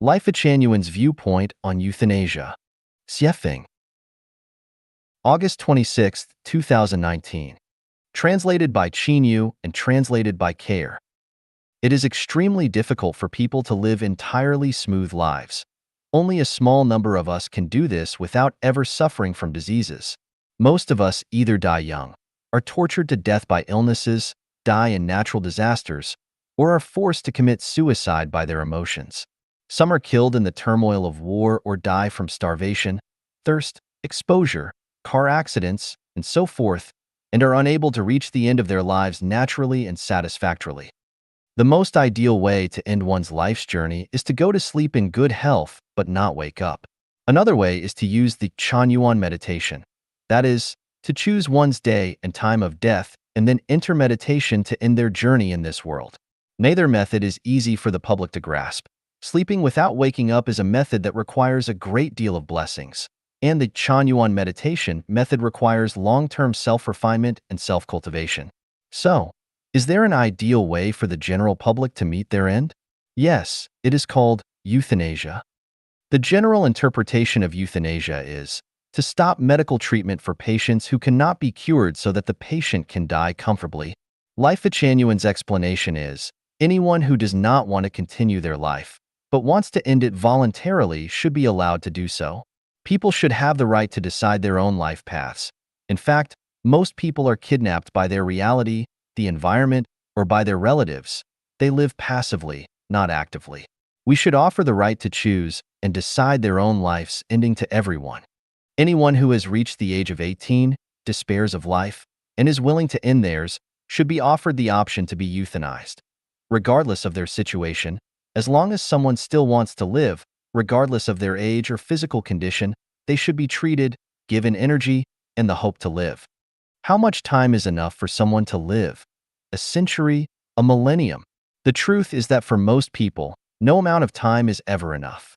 Lifechanyuan's Viewpoint on Euthanasia. Xiefeng. August 26, 2019. Translated by Chinyu and translated by Care. It is extremely difficult for people to live entirely smooth lives. Only a small number of us can do this without ever suffering from diseases. Most of us either die young, are tortured to death by illnesses, die in natural disasters, or are forced to commit suicide by their emotions. Some are killed in the turmoil of war or die from starvation, thirst, exposure, car accidents, and so forth, and are unable to reach the end of their lives naturally and satisfactorily. The most ideal way to end one's life's journey is to go to sleep in good health but not wake up. Another way is to use the Chanyuan meditation. That is, to choose one's day and time of death and then enter meditation to end their journey in this world. Neither method is easy for the public to grasp. Sleeping without waking up is a method that requires a great deal of blessings, and the Chanyuan meditation method requires long-term self-refinement and self-cultivation. So, is there an ideal way for the general public to meet their end? Yes, it is called euthanasia. The general interpretation of euthanasia is to stop medical treatment for patients who cannot be cured so that the patient can die comfortably. Lifechanyuan's explanation is, anyone who does not want to continue their life, but wants to end it voluntarily should be allowed to do so. People should have the right to decide their own life paths. In fact, most people are kidnapped by their reality, the environment, or by their relatives. They live passively, not actively. We should offer the right to choose and decide their own life's ending to everyone. Anyone who has reached the age of 18, despairs of life, and is willing to end theirs should be offered the option to be euthanized. Regardless of their situation, as long as someone still wants to live, regardless of their age or physical condition, they should be treated, given energy, and the hope to live. How much time is enough for someone to live? A century? A millennium? The truth is that for most people, no amount of time is ever enough.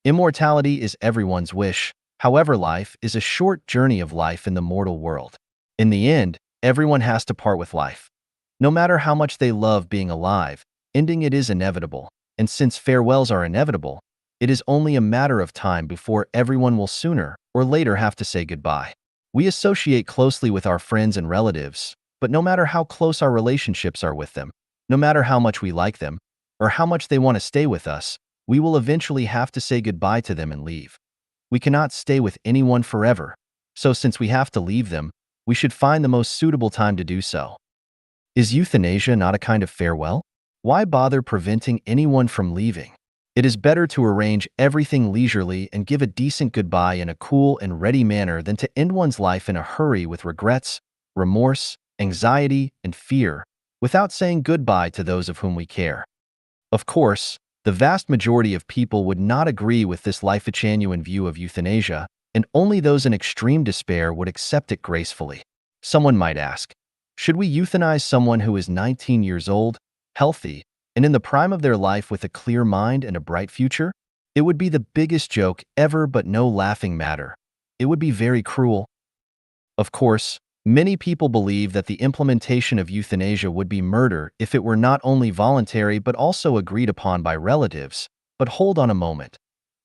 Immortality is everyone's wish. However, life is a short journey of life in the mortal world. In the end, everyone has to part with life. No matter how much they love being alive, ending it is inevitable. And since farewells are inevitable, it is only a matter of time before everyone will sooner or later have to say goodbye. We associate closely with our friends and relatives, but no matter how close our relationships are with them, no matter how much we like them, or how much they want to stay with us, we will eventually have to say goodbye to them and leave. We cannot stay with anyone forever, so since we have to leave them, we should find the most suitable time to do so. Is euthanasia not a kind of farewell? Why bother preventing anyone from leaving? It is better to arrange everything leisurely and give a decent goodbye in a cool and ready manner than to end one's life in a hurry with regrets, remorse, anxiety, and fear, without saying goodbye to those of whom we care. Of course, the vast majority of people would not agree with this Lifechanyuan view of euthanasia, and only those in extreme despair would accept it gracefully. Someone might ask, should we euthanize someone who is 19 years old, healthy, and in the prime of their life with a clear mind and a bright future? It would be the biggest joke ever, but no laughing matter. It would be very cruel. Of course, many people believe that the implementation of euthanasia would be murder if it were not only voluntary but also agreed upon by relatives. But hold on a moment.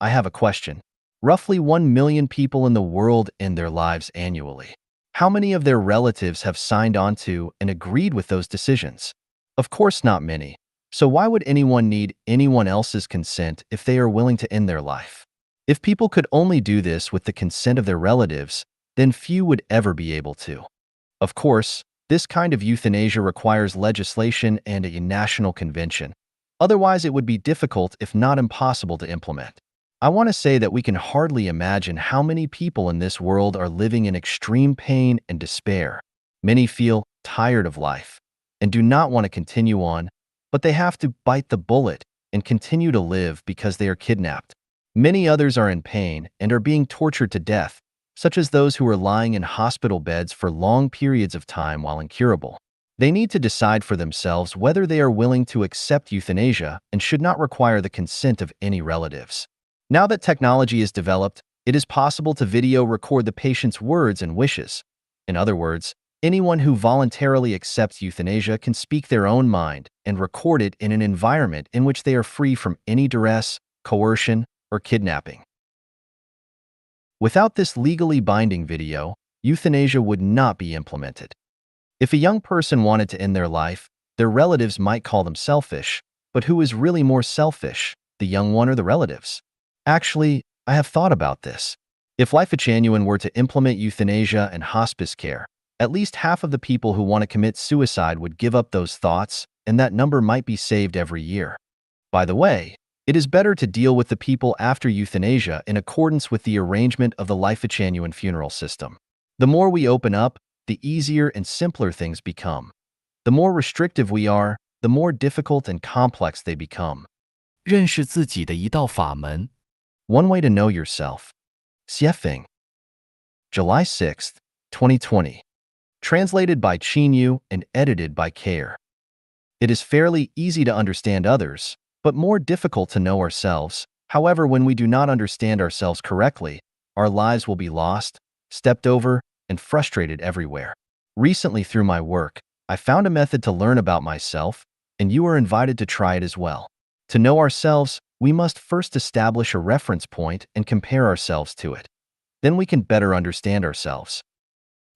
I have a question. Roughly 1 million people in the world end their lives annually. How many of their relatives have signed on to and agreed with those decisions? Of course, not many. So why would anyone need anyone else's consent if they are willing to end their life? If people could only do this with the consent of their relatives, then few would ever be able to. Of course, this kind of euthanasia requires legislation and a national convention. Otherwise, it would be difficult, if not impossible, to implement. I want to say that we can hardly imagine how many people in this world are living in extreme pain and despair. Many feel tired of life and do not want to continue on, but they have to bite the bullet and continue to live because they are kidnapped. Many others are in pain and are being tortured to death, such as those who are lying in hospital beds for long periods of time while incurable. They need to decide for themselves whether they are willing to accept euthanasia and should not require the consent of any relatives. Now that technology is developed, it is possible to video record the patient's words and wishes. In other words, anyone who voluntarily accepts euthanasia can speak their own mind and record it in an environment in which they are free from any duress, coercion, or kidnapping. Without this legally binding video, euthanasia would not be implemented. If a young person wanted to end their life, their relatives might call them selfish, but who is really more selfish, the young one or the relatives? Actually, I have thought about this. If Lifechanyuan were to implement euthanasia and hospice care, at least half of the people who want to commit suicide would give up those thoughts, and that number might be saved every year. By the way, it is better to deal with the people after euthanasia in accordance with the arrangement of the Lifechanyuan funeral system. The more we open up, the easier and simpler things become. The more restrictive we are, the more difficult and complex they become. 认识自己的一道法门。One way to know yourself. Xiefeng. July 6, 2020. Translated by Qinyu and edited by Care. It is fairly easy to understand others, but more difficult to know ourselves. However, when we do not understand ourselves correctly, our lives will be lost, stepped over, and frustrated everywhere. Recently, through my work, I found a method to learn about myself, and you are invited to try it as well. To know ourselves, we must first establish a reference point and compare ourselves to it. Then we can better understand ourselves.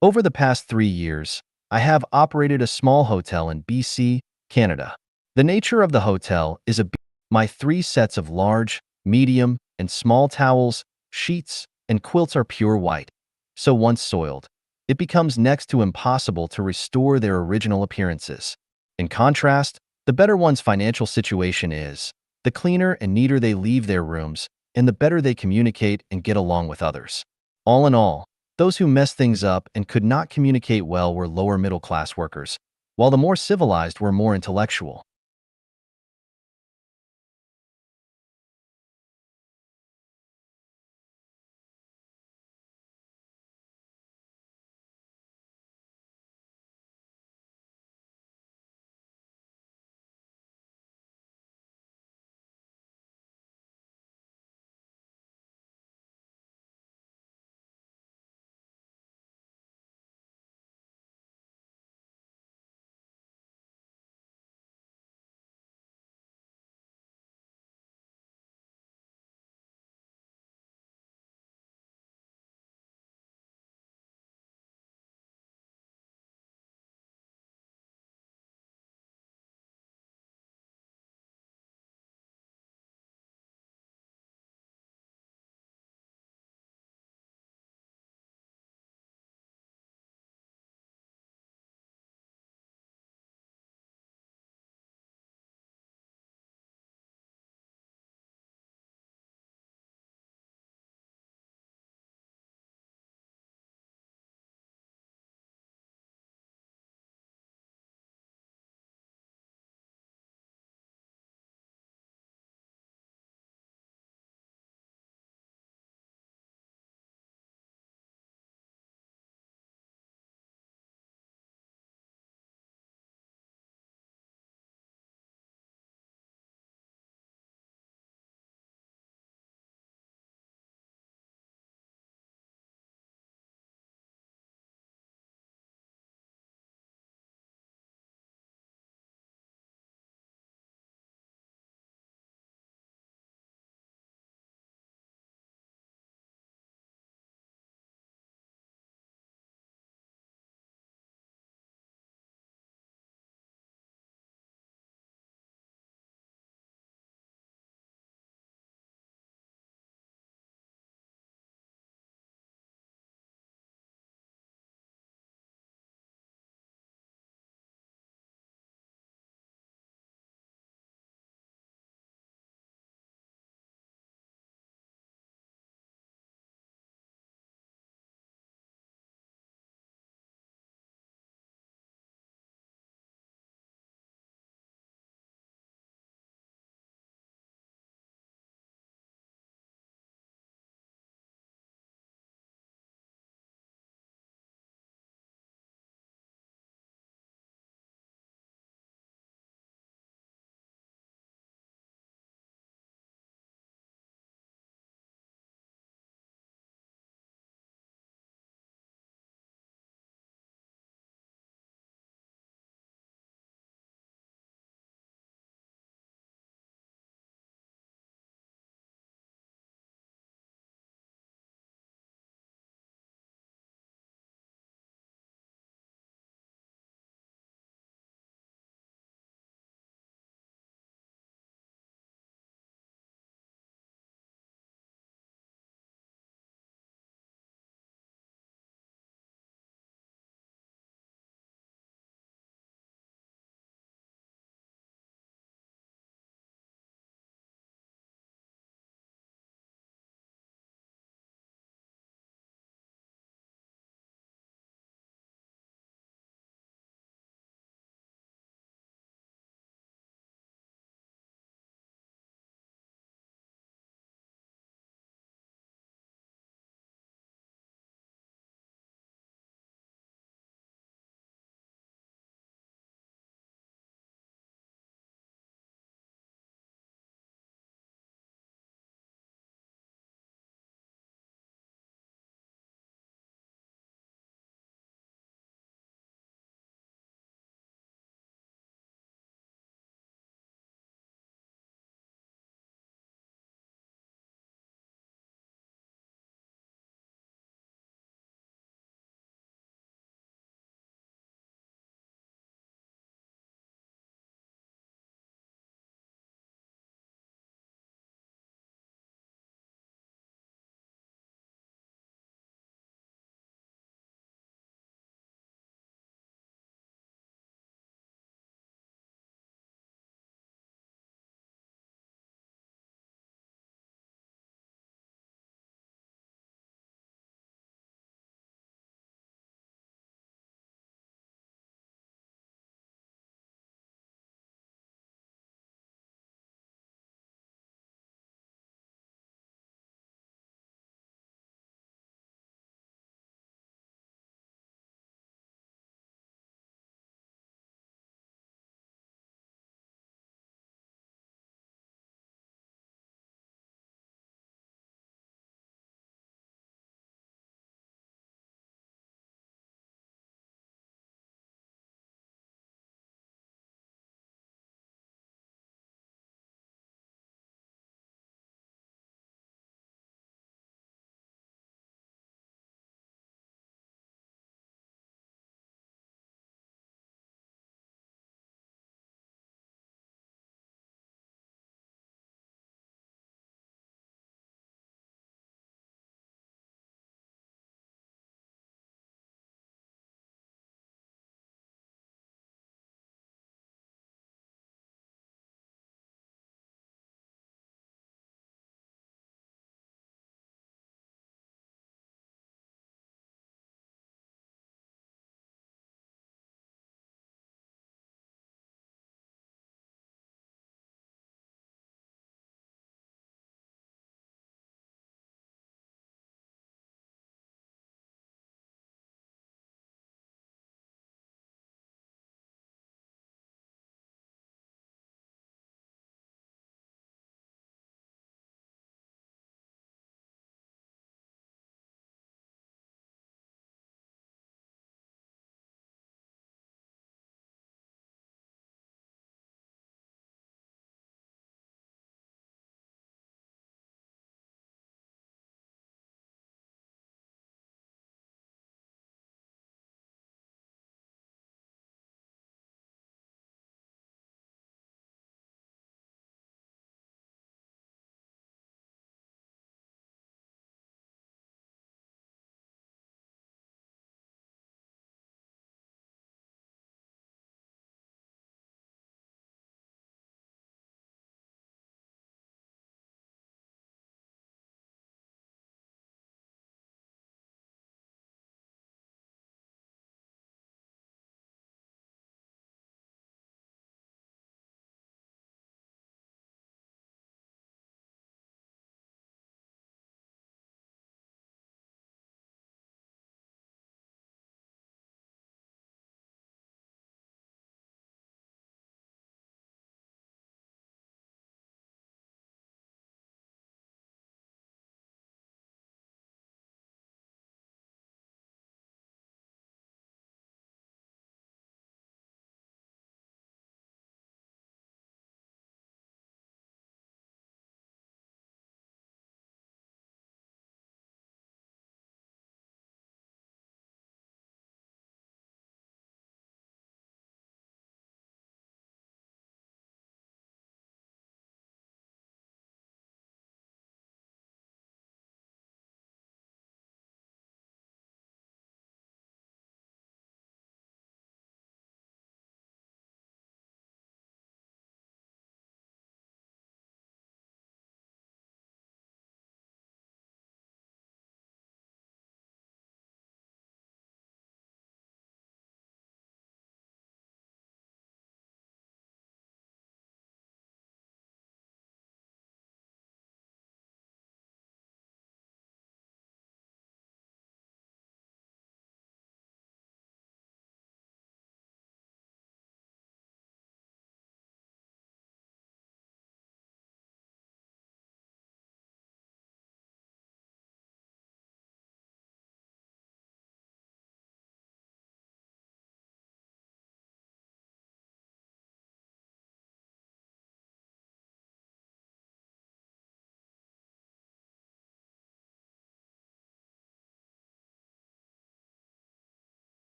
Over the past 3 years, I have operated a small hotel in BC, Canada. The nature of the hotel is my 3 sets of large, medium, and small towels, sheets, and quilts are pure white. So once soiled, it becomes next to impossible to restore their original appearances. In contrast, the better one's financial situation is, the cleaner and neater they leave their rooms, and the better they communicate and get along with others. All in all, those who messed things up and could not communicate well were lower middle-class workers, while the more civilized were more intellectual.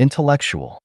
Intellectual.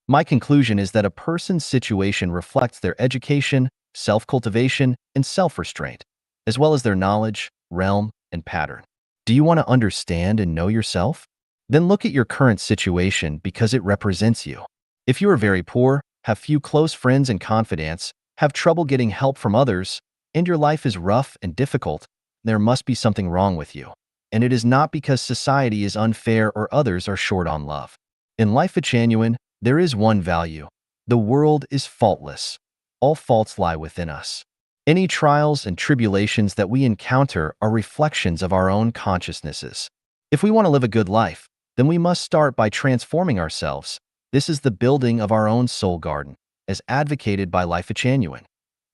My conclusion is that a person's situation reflects their education, self-cultivation, and self-restraint, as well as their knowledge, realm, and pattern. Do you want to understand and know yourself? Then look at your current situation because it represents you. If you are very poor, have few close friends and confidants, have trouble getting help from others, and your life is rough and difficult, there must be something wrong with you. And it is not because society is unfair or others are short on love. In Lifechanyuan, there is one value. The world is faultless. All faults lie within us. Any trials and tribulations that we encounter are reflections of our own consciousnesses. If we want to live a good life, then we must start by transforming ourselves. This is the building of our own soul garden, as advocated by Lifechanyuan.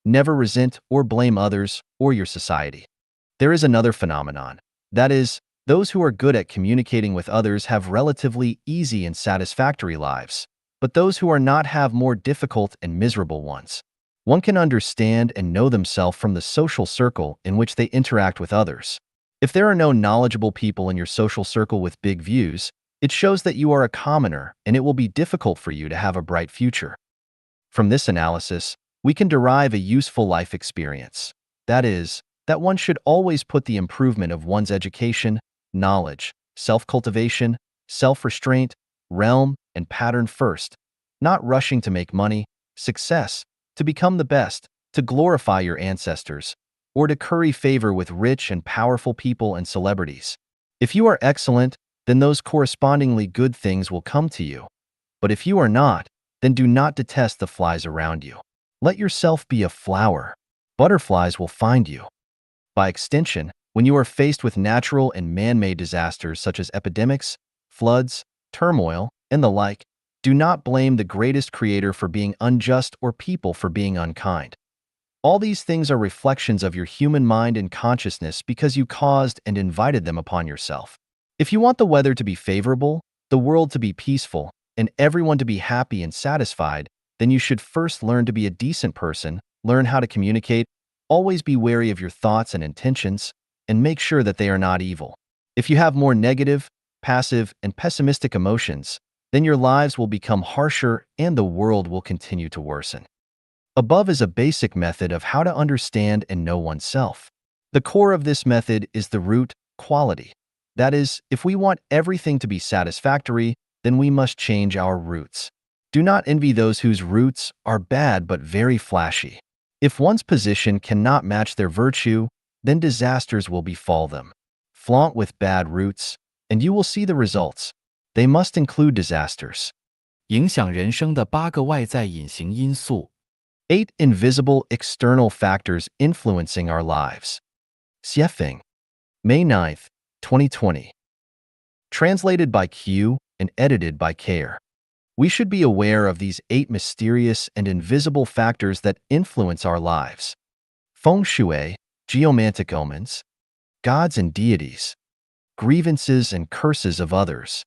Never resent or blame others or your society. There is another phenomenon. That is, those who are good at communicating with others have relatively easy and satisfactory lives, but those who are not have more difficult and miserable ones. One can understand and know themselves from the social circle in which they interact with others. If there are no knowledgeable people in your social circle with big views, it shows that you are a commoner and it will be difficult for you to have a bright future. From this analysis, we can derive a useful life experience. That is, that one should always put the improvement of one's education, knowledge, self-cultivation, self-restraint, realm, and pattern first, not rushing to make money, success, to become the best, to glorify your ancestors, or to curry favor with rich and powerful people and celebrities. If you are excellent, then those correspondingly good things will come to you. But if you are not, then do not detest the flies around you. Let yourself be a flower. Butterflies will find you. By extension, when you are faced with natural and man-made disasters such as epidemics, floods, turmoil, and the like, do not blame the greatest creator for being unjust or people for being unkind. All these things are reflections of your human mind and consciousness because you caused and invited them upon yourself. If you want the weather to be favorable, the world to be peaceful, and everyone to be happy and satisfied, then you should first learn to be a decent person, learn how to communicate, always be wary of your thoughts and intentions, and make sure that they are not evil. If you have more negative, passive, and pessimistic emotions, then your lives will become harsher and the world will continue to worsen. Above is a basic method of how to understand and know oneself. The core of this method is the root, quality. That is, if we want everything to be satisfactory, then we must change our roots. Do not envy those whose roots are bad but very flashy. If one's position cannot match their virtue, then disasters will befall them. Flaunt with bad roots, and you will see the results. They must include disasters. 影响人生的8个外在隐形因素。 8 invisible external factors influencing our lives. Xiefeng, May 9th, 2020. Translated by Q and edited by Care. We should be aware of these 8 mysterious and invisible factors that influence our lives. Feng Shui, geomantic omens, gods and deities, grievances and curses of others,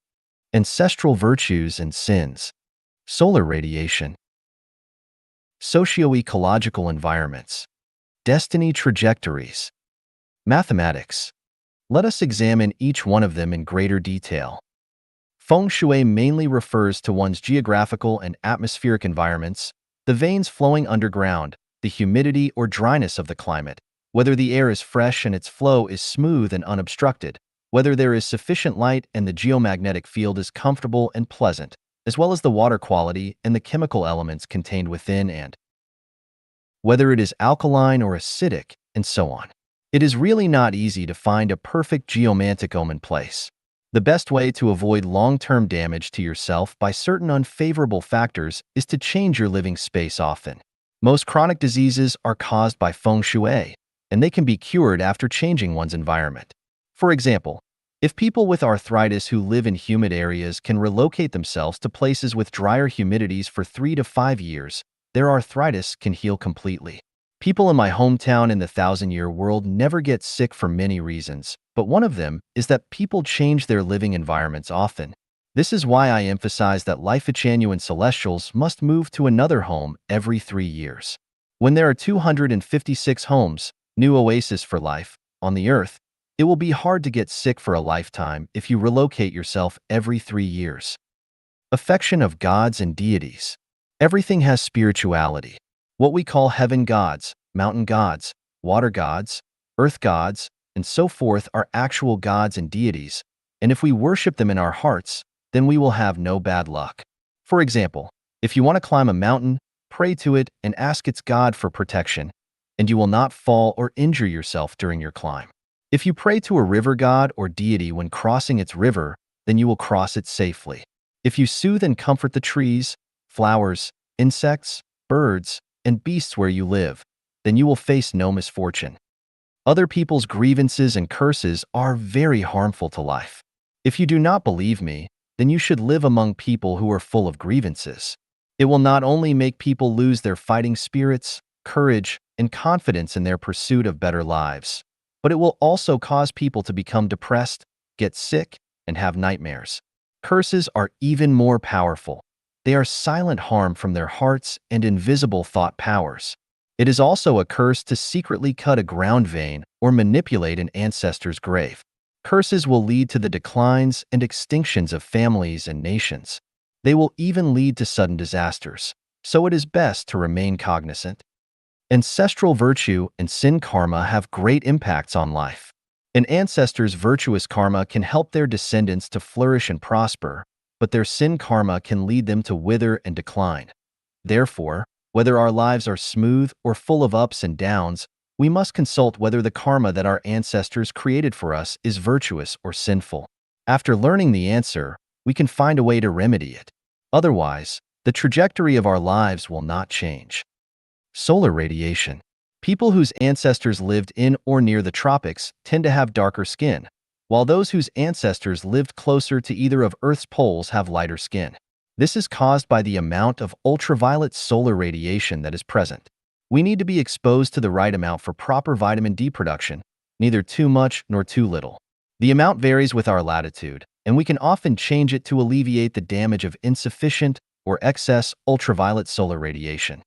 ancestral virtues and sins, solar radiation, socio-ecological environments, destiny trajectories, mathematics. Let us examine each one of them in greater detail. Feng Shui mainly refers to one's geographical and atmospheric environments, the veins flowing underground, the humidity or dryness of the climate, whether the air is fresh and its flow is smooth and unobstructed, whether there is sufficient light and the geomagnetic field is comfortable and pleasant, as well as the water quality and the chemical elements contained within and whether it is alkaline or acidic, and so on. It is really not easy to find a perfect geomantic omen place. The best way to avoid long-term damage to yourself by certain unfavorable factors is to change your living space often. Most chronic diseases are caused by Feng Shui, and they can be cured after changing one's environment. For example, if people with arthritis who live in humid areas can relocate themselves to places with drier humidities for 3 to 5 years, their arthritis can heal completely. People in my hometown in the 1,000-year world never get sick for many reasons, but one of them is that people change their living environments often. This is why I emphasize that Lifechanyuan celestials must move to another home every 3 years. When there are 256 homes, new oasis for life, on the earth, It will be hard to get sick for a lifetime if you relocate yourself every 3 years. Affection of gods and deities. Everything has spirituality. What we call heaven gods, mountain gods, water gods, earth gods, and so forth are actual gods and deities, and if we worship them in our hearts, then we will have no bad luck. For example, if you want to climb a mountain, pray to it and ask its God for protection, and you will not fall or injure yourself during your climb. If you pray to a river god or deity when crossing its river, then you will cross it safely. If you soothe and comfort the trees, flowers, insects, birds, and beasts where you live, then you will face no misfortune. Other people's grievances and curses are very harmful to life. If you do not believe me, then you should live among people who are full of grievances. It will not only make people lose their fighting spirits, courage, and confidence in their pursuit of better lives, but it will also cause people to become depressed, get sick, and have nightmares. Curses are even more powerful. They are silent harm from their hearts and invisible thought powers. It is also a curse to secretly cut a ground vein or manipulate an ancestor's grave. Curses will lead to the declines and extinctions of families and nations. They will even lead to sudden disasters, so it is best to remain cognizant. Ancestral virtue and sin karma have great impacts on life. An ancestor's virtuous karma can help their descendants to flourish and prosper, but their sin karma can lead them to wither and decline. Therefore, whether our lives are smooth or full of ups and downs, we must consult whether the karma that our ancestors created for us is virtuous or sinful. After learning the answer, we can find a way to remedy it. Otherwise, the trajectory of our lives will not change. Solar radiation. People whose ancestors lived in or near the tropics tend to have darker skin, while those whose ancestors lived closer to either of Earth's poles have lighter skin. This is caused by the amount of ultraviolet solar radiation that is present. We need to be exposed to the right amount for proper vitamin D production, neither too much nor too little. The amount varies with our latitude, and we can often change it to alleviate the damage of insufficient or excess ultraviolet solar radiation.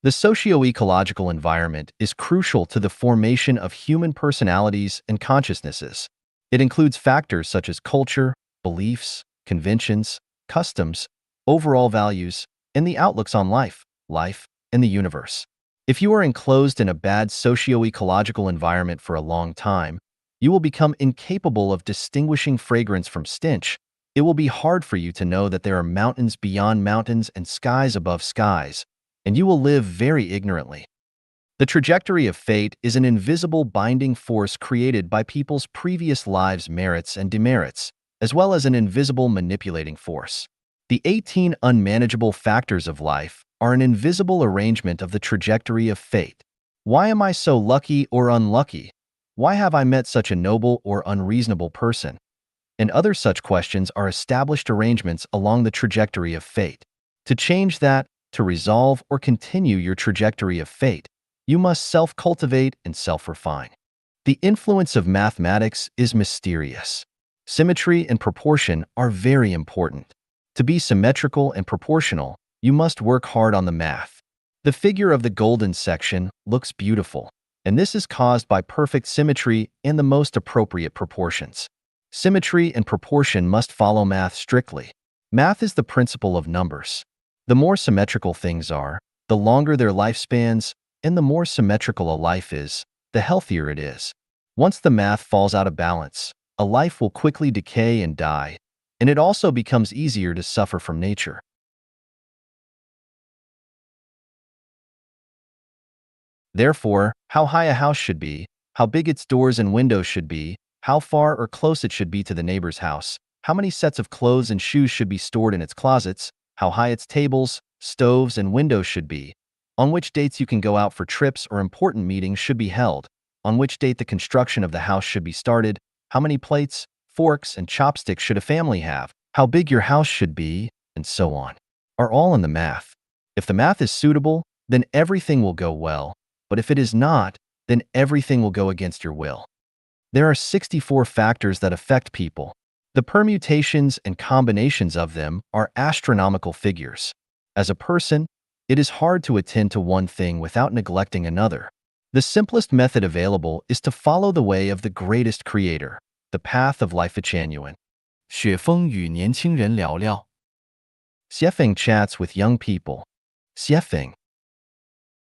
The socio-ecological environment is crucial to the formation of human personalities and consciousnesses. It includes factors such as culture, beliefs, conventions, customs, overall values, and the outlooks on life, and the universe. If you are enclosed in a bad socio-ecological environment for a long time, you will become incapable of distinguishing fragrance from stench. It will be hard for you to know that there are mountains beyond mountains and skies above skies, and you will live very ignorantly. The trajectory of fate is an invisible binding force created by people's previous lives' merits and demerits, as well as an invisible manipulating force. The 18 unmanageable factors of life are an invisible arrangement of the trajectory of fate. Why am I so lucky or unlucky? Why have I met such a noble or unreasonable person? And other such questions are established arrangements along the trajectory of fate. To change that, to resolve or continue your trajectory of fate, you must self-cultivate and self-refine. The influence of mathematics is mysterious. Symmetry and proportion are very important. To be symmetrical and proportional, you must work hard on the math. The figure of the golden section looks beautiful, and this is caused by perfect symmetry and the most appropriate proportions. Symmetry and proportion must follow math strictly. Math is the principle of numbers. The more symmetrical things are, the longer their lifespans, and the more symmetrical a life is, the healthier it is. Once the math falls out of balance, a life will quickly decay and die, and it also becomes easier to suffer from nature. Therefore, how high a house should be, how big its doors and windows should be, how far or close it should be to the neighbor's house, how many sets of clothes and shoes should be stored in its closets, how high its tables, stoves, and windows should be, on which dates you can go out for trips or important meetings should be held, on which date the construction of the house should be started, how many plates, forks, and chopsticks should a family have, how big your house should be, and so on, are all in the math. If the math is suitable, then everything will go well, but if it is not, then everything will go against your will. There are 64 factors that affect people. The permutations and combinations of them are astronomical figures. As a person, it is hard to attend to one thing without neglecting another. The simplest method available is to follow the way of the greatest creator, the path of Lifechanyuan. 雪峰与年轻人聊聊。 Xiefeng chats with young people. Xiefeng,